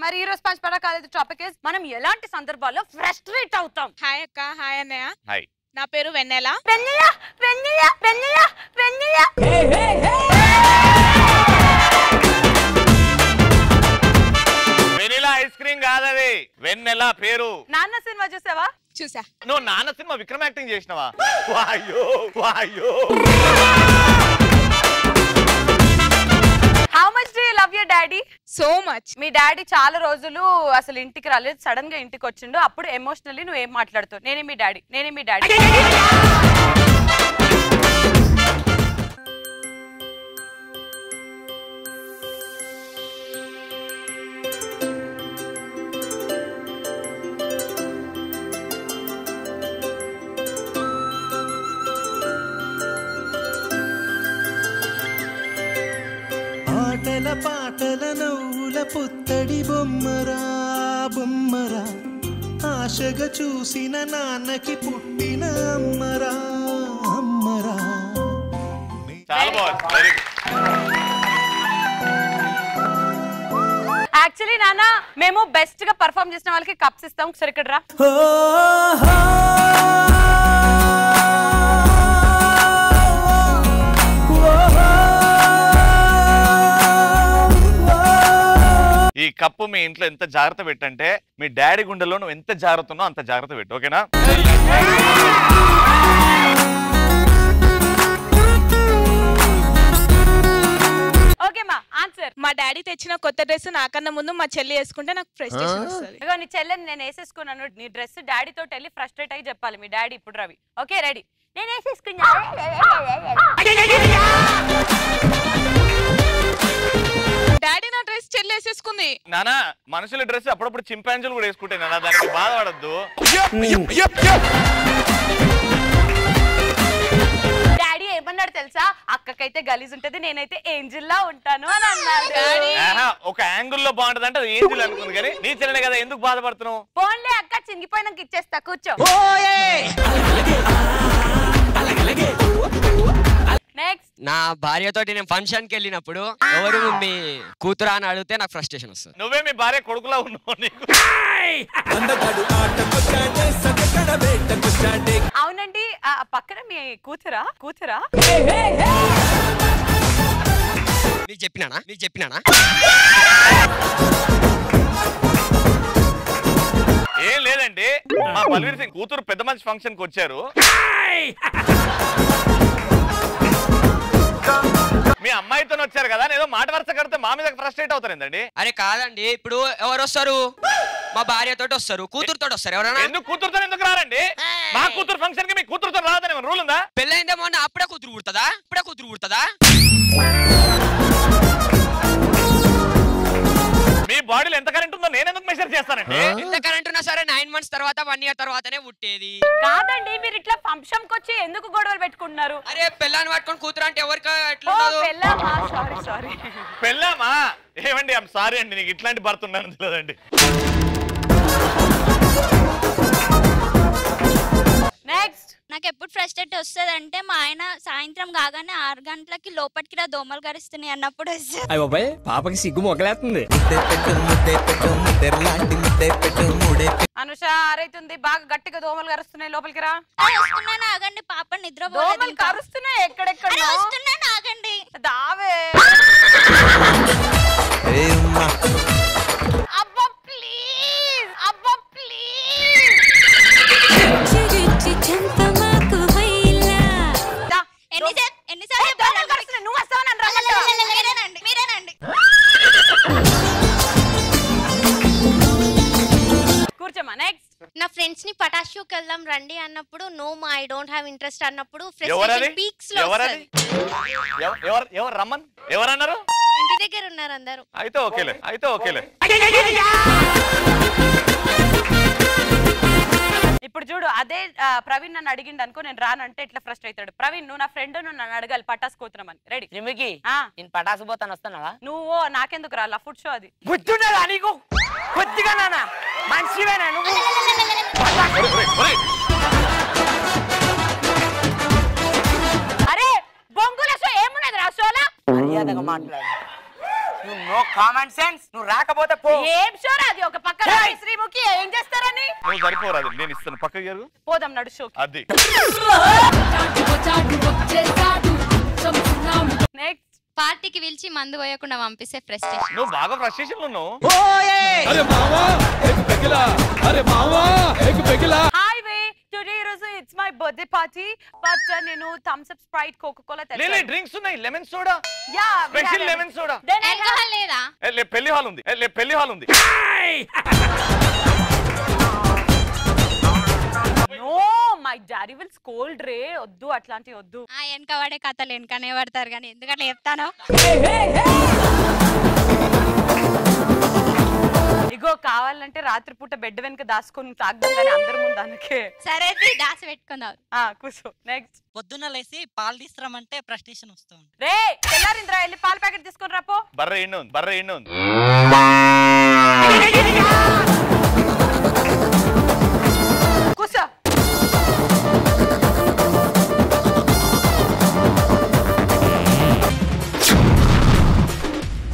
మరి ఈ రోజు పంచపడ కాలేజ్ టాపిక్ ఇస్ మనం ఎలాంటి సందర్భాల్లో ఫ్రస్ట్రేట్ అవుతాం. హాయ్ అక్క. హాయ్ అన్నయ్య. హాయ్. నా పేరు వెన్నెల. వెనిలా ఐస్ క్రీమ్ కాదది, వెన్నెల పేరు. నాన్న సినిమా చూసావా? చూసా. నువ్వు నాన్న సినిమా విక్రమ్ యాక్టింగ్ చేసినవా? వాయ్యో వాయ్యో. How much do you love your daddy? So much. మీ డాడీ చాలా రోజులు అసలు ఇంటికి రాలేదు, సడన్ గా ఇంటికి వచ్చిండు. అప్పుడు ఎమోషనల్లీ నువ్వు ఏం మాట్లాడుతావు? నేనే మీ డాడీ, నేనే మీ డాడీ. ఆటల పాటల నవ్వుల పుత్తడి బొమ్మరా బొమ్మరా, ఆశగా చూసిన నాన్నకి పుట్టిన అమ్మరా అమ్మరా. చాలా బాగుంది, వెరీ గుడ్. యాక్చువల్లీ నాన్న మేము బెస్ట్ గా పర్ఫార్మ్ చేసిన వాళ్ళకి కప్స్ ఇస్తాం. ఒకసారి ఇక్కడ రా. ఈ కప్పు మీ ఇంట్లో ఎంత జాగ్రత్త పెట్టంటే మీ డాడీ గుండెలో నువ్వు ఎంత జాగ్రత్త ఉన్నావు అంత జాగ్రత్త పెట్టు, ఓకేనా? ఓకే మా ఆన్సర్. మా డాడీ తెచ్చిన కొత్త డ్రెస్ నాకన్నా ముందు మా చెల్లి వేసుకుంటే నాకు ఫ్రస్ట్రేషన్ వస్తుంది. ఇగో నీ చెల్లెని నేను వేసేసుకున్నాను. నీ డ్రెస్ డాడీ తోటి వెళ్ళి ఫ్రస్ట్రేట్ అయ్యి చెప్పాలి మీ డాడీ. ఇప్పుడు రవి ఓకే రెడీ? నేను వేసేసుకున్నా. డాడీ నా డ్రెస్ చెల్లి వేసేసుకుంది. నానా మనుషుల డ్రెస్ అప్పుడప్పుడు చింపాంజీలు కూడా వేసుకుంటే నాన్న, దానికి బాధపడద్దు. డాడీ ఏమన్నాడు తెలుసా? అక్కకైతే గలీజ్ ఉంటది, నేనైతే ఏంజిల్ లా ఉంటాను అని అన్నాడు. ఒక యాంగిల్ లో బాగుంటది అంటే ఏంజిల్ అనుకుంది, కానీ నీ చెల్లెనే కదా, ఎందుకు బాధపడుతున్నావు? ఫోన్లే అక్క, చింగిపోయినాక ఇచ్చేస్తా, కూర్చో. నెక్స్ట్. నా భార్యతోటి నేను ఫంక్షన్ కి వెళ్ళినప్పుడు ఎవరు మీ కూతురా అని అడిగితే నాకు ఫ్రస్ట్రేషన్ వస్తుంది. నువ్వే మీ భార్య కొడుకులా ఉన్నావు. నీకు అవునండి, పక్కన మీ కూతురా? కూతురా నీకు చెప్పినానా? ఏం లేదండి, మా బల్వీర్ సింగ్ కూతురు పెద్ద మంచి ఫంక్షన్ కి వచ్చారు. మీ అమ్మాయితో వచ్చారు కదా, ఏదో మాట వరుస కడితే మా మీద ఫ్రస్ట్రేట్ అవుతారు ఏంటండి? అరే కాదండి, ఇప్పుడు ఎవరు వస్తారు? మా భార్యతోటి వస్తారు, కూతురుతో వస్తారు. ఎవరైనా ఎందుకు కూతురుతో ఎందుకు రారండి? మా కూతురు ఫంక్షన్ కి మీ కూతురుతో రాదని రూల్ ఉందా? పెళ్ళైందేమో అప్పుడే కూతురు పుడుతుందా? మీ బాడీలో ఎంత కరెంట్ ఉందో నేను ఎందుకు మెజర్ చేస్తానండి? ఎంత కరెంట్ ఉన్నా సరే 9 months తర్వాత 1 year తర్వాతనే పుట్టేది. కాదండి, మీరు ఇట్లా ఫంక్షన్ కి వచ్చి ఎందుకు గొడవలు పెట్టుకుంటున్నారు? అరే పెళ్ళాన్ని పట్టుకొని కూతురు అంటే ఎవరికి సారీ. పెళ్ళామా? ఏమండి ఐమ్ సారీ అండి, నీకు ఇట్లాంటి భర్త ఉన్నాను తెలియదండి. నెక్స్ట్. నాకు ఎప్పుడు ఫ్రస్ట్రేట్ వస్తుంది అంటే మా ఆయన సాయంత్రం కాగానే 6 గంటలకి లోపలికి రా దోమలు గరుస్తున్నాయి అన్నప్పుడు వస్తుంది. అయ్య బాబాయ్, పాపకి సిగ్గు మొగలేస్తుంది. అనుష ఆరైతుంది, బాగా గట్టిగా దోమలు కరుస్తున్నాయి, లోపలికి రా. వస్తున్నాను ఆగండి, పాప నిద్రపోలేదు. దోమలు కరుస్తున్నాయి ఎక్కడెక్కడ. వస్తున్నాను ఆగండి. దావే. అబ్బా ప్లీజ్, అబ్బా ప్లీజ్. నువ్వు వస్తావని మీరేనండి. కూర్చోమా. నెక్స్ట్. నా ఫ్రెండ్స్ ని పటాస్ షోకి వెళ్దాం రండి అన్నప్పుడు నో మా ఐ డోంట్ హావ్ ఇంట్రెస్ట్ అన్నప్పుడు పీక్స్ లో ఎవరు రమ్మన్ ఎవరన్నారు? ఇంటి దగ్గర ఉన్నారు అందరూ. అయితే ఓకేలే. ఇప్పుడు చూడు, అదే ప్రవీణ్ నన్ను అడిగిండు అనుకో, నేను రానంటే ఇట్లా ఫ్రస్ట్రేట్ అవుతాడు. ప్రవీణ్ నువ్వు నా ఫ్రెండ్, నువ్వు నన్ను అడగాలి పటాస్ కోతున్నామని. రెడీ? నిమికి నేను పటాసు పోతాను, వస్తానవా? నువ్వు నాకెందుకు రా, ఫుడ్ షో అది. గుర్తుండదా నీకు? కొద్దిగా నాన్న మంచివేనా నువ్వు? అరే బొంగుల షో ఏమున్నది రా షోలా? మర్యాదగా మాట్లాడు. No common sense. నువ్వు రాకపోతే పో. ఏం షోర్ అది ఒక పక్కన శ్రీముఖి ఏం చేస్తారని. నువ్వు సరిపోరాదు, నేను ఇస్తాను, పక్కకి జరుగు. పోదాం నడు షోకి. అది నెక్స్ట్ పార్టీకి పిలిచి మందు పోయకుండా పంపిస్తే ఫ్రస్ట్రేషన్. నువ్వు బాగా ఫ్రస్ట్రేషన్ లో ఉన్నావు. హాయ్ వే టుడే రోజు it's my birthday party but నేను Thums Up Sprite Coca Cola లేలే డ్రింక్స్ ఉన్నాయి, lemon soda. Yeah special lemon soda. Alcohol లేదా? పెళ్లి హాల్ ఉంది, పెళ్లి హాల్ ఉంది. No my daddy will scold రే. వద్దు అట్లాంటివి వద్దు. ఆ వెనక పడే కథలు వెనకనే పడతారు కానీ ఎందుకంటే చెప్తాను. ఇగో కావాలంటే రాత్రిపూట బెడ్ వెనక దాచుకొని తాగడం కానీ అందరి ముందు అనకే. సరే దాసి పెట్టుకుందాం. కూర్చో. నెక్స్ట్ పొద్దున్న లేసి పాలు తీసుకురామంటే ఫ్రస్ట్రేషన్ వస్తుంది. రే తెల్లారింద్రా వెళ్ళి పాల ప్యాకెట్ తీసుకొని రాపో. బర్రె ఎండు ఉంది.